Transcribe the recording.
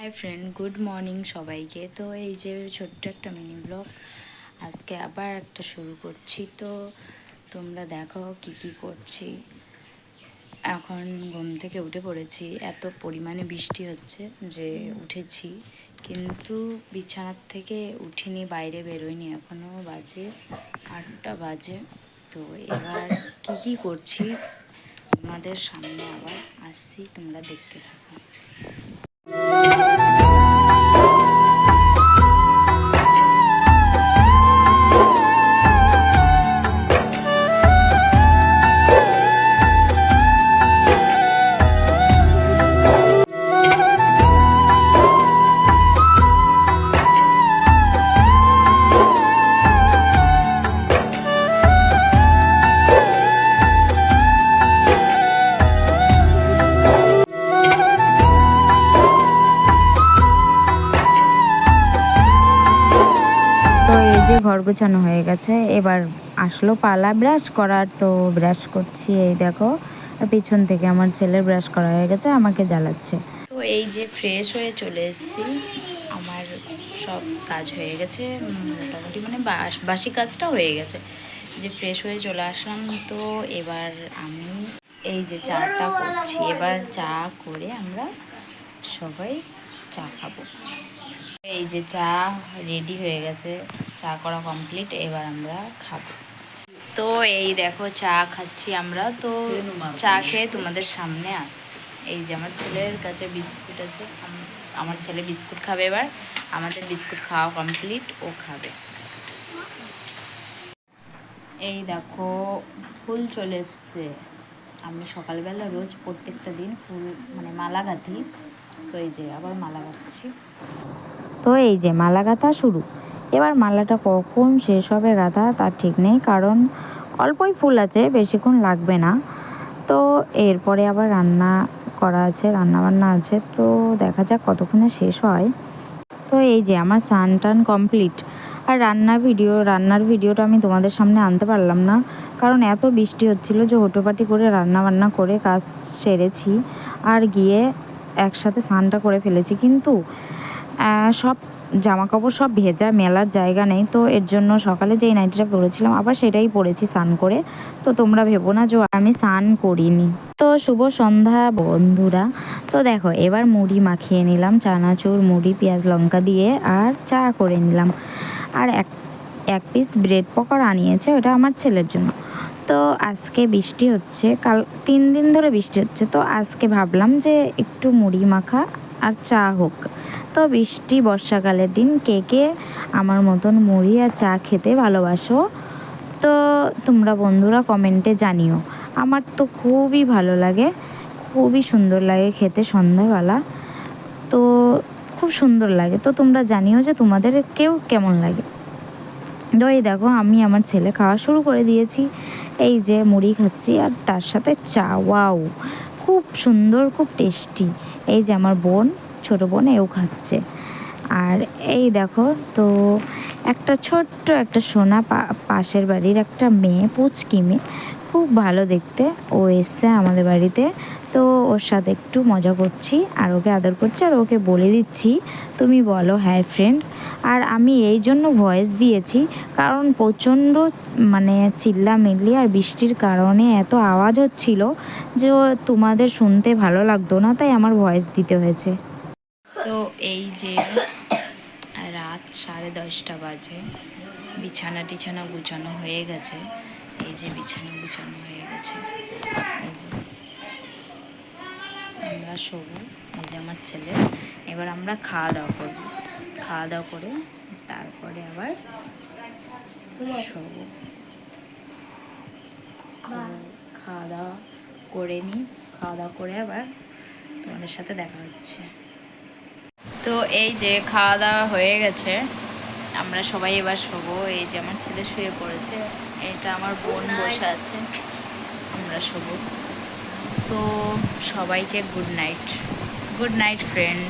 Hi friend, good morning সবাইকে। তো এই যে ছোট্ট একটা মিনি ব্লগ আজকে আবার একটা শুরু করছি। তো তোমরা দেখো কি কি করছি। এখন ঘুম থেকে উঠে পড়েছি, এত পরিমাণে বৃষ্টি হচ্ছে যে উঠেছি, কিন্তু বিছানার থেকে উঠিনি, বাইরে বেরোয়নি, এখনও বাজে 8টা বাজে। তো এবার কি কি করছি তোমাদের সামনে আবার আসছি, তোমরা দেখতে থাকো। যে ঘর গোছানো হয়ে গেছে, এবার আসলো পালা ব্রাশ করার। তো ব্রাশ করছি, এই দেখো পিছন থেকে আমার ছেলের ব্রাশ করা হয়ে গেছে, আমাকে জ্বালাচ্ছে। তো এই যে ফ্রেশ হয়ে চলে এসেছি, আমার সব কাজ হয়ে গেছে মোটামুটি, মানে বাসি কাজটা হয়ে গেছে, যে ফ্রেশ হয়ে চলে আসলাম। তো এবার আমি এই যে চাটা করছি, এবার চা করে আমরা সবাই চা খাবো। এই যে চা রেডি হয়ে গেছে, চা করা কমপ্লিট, এবার আমরা খাবো। তো এই দেখো চা খাচ্ছি আমরা। তো চা খেয়ে তোমাদের সামনে আসছি। এই যে আমার ছেলের কাছে বিস্কুট আছে, আমার ছেলে বিস্কুট খাবে। এবার আমাদের বিস্কুট খাওয়া কমপ্লিট, ও খাবে। এই দেখো ফুল চলে এসছে। আমি সকালবেলা রোজ প্রত্যেকটা দিন ফুল মানে মালা গাঁথি। তো এই যে আবার মালা গাঁথছি। তো এই যে মালা গাঁথা শুরু। এবার মালাটা কখন শেষ হবে গাঁথা তার ঠিক নেই, কারণ অল্পই ফুল আছে, বেশিক্ষণ লাগবে না। তো এরপরে আবার রান্না করা আছে, রান্নাবান্না আছে, তো দেখা যাক কতক্ষণে শেষ হয়। তো এই যে আমার স্নান টান কমপ্লিট। আর রান্নার ভিডিওটা আমি তোমাদের সামনে আনতে পারলাম না, কারণ এত বৃষ্টি হচ্ছিল যে হুটোপাটি করে রান্নাবান্না করে কাজ সেরেছি, আর গিয়ে একসাথে স্নানটা করে ফেলেছি। কিন্তু সব জামাকাপড় সব ভেজা, মেলার জায়গা নেই। তো এর জন্য সকালে যেই নাইটিটা পরেছিলাম আবার সেটাই পরেছি স্নান করে। তো তোমরা ভেবো না যে আমি স্নান করিনি। তো শুভ সন্ধ্যা বন্ধুরা। তো দেখো এবার মুড়ি মাখিয়ে নিলাম, চানাচুর মুড়ি পেঁয়াজ লঙ্কা দিয়ে, আর চা করে নিলাম। আর এক পিস ব্রেড পকোড়া আনিয়েছে, ওটা আমার ছেলের জন্য। তো আজকে বৃষ্টি হচ্ছে, কাল 3 দিন ধরে বৃষ্টি হচ্ছে, তো আজকে ভাবলাম যে একটু মুড়ি মাখা আর চা হোক। তো বৃষ্টি বর্ষাকালের দিন কে কে আমার মতন মুড়ি আর চা খেতে ভালোবাসো, তো তোমরা বন্ধুরা কমেন্টে জানিও। আমার তো খুবই ভালো লাগে, খুবই সুন্দর লাগে খেতে সন্ধ্যাবেলা, তো খুব সুন্দর লাগে। তো তোমরা জানিও যে তোমাদের কেমন লাগে। তো এই দেখো আমি আমার ছেলে খাওয়া শুরু করে দিয়েছি। এই যে মুড়ি খাচ্ছি আর তার সাথে চা, ওয়াও খুব সুন্দর, খুব টেস্টি। এই যে আমার ছোটো বোন এও খাচ্ছে। আর এই দেখো, তো একটা ছোট্ট একটা সোনা পাশের বাড়ির একটা মেয়ে, পুচকি মেয়ে, খুব ভালো দেখতে, ও এসছে আমাদের বাড়িতে। তো ওর সাথে একটু মজা করছি আর ওকে আদর করছি, আর ওকে বলে দিচ্ছি তুমি বলো হাই ফ্রেন্ড। আর আমি এই জন্য ভয়েস দিয়েছি, কারণ প্রচণ্ড মানে চিল্লামিল্লি আর বৃষ্টির কারণে এত আওয়াজ হচ্ছিল যে তোমাদের শুনতে ভালো লাগতো না, তাই আমার ভয়েস দিতে হয়েছে। তো এই যে রাত 10:30 বাজে, বিছানা গুছানো হয়ে গেছে। এই যে বিছানা গুছানো হয়ে গেছে, আমরা শোবো। এই যে আমার ছেলে, এবার আমরা খাওয়া দাওয়া করবো, খাওয়া দাওয়া করে তারপরে আবার শোবো। খাওয়া দাওয়া করে নিই, খাওয়া দাওয়া করে আবার তোমাদের সাথে দেখা হচ্ছে। তো এই যে খাওয়া দাওয়া হয়ে গেছে, আমরা সবাই এবার শোবো। এই যে আমার ছেলে শুয়ে পড়েছে, এটা আমার বোন বসে আছে, আমরা শোবো। তো সবাইকে good night, good night friend.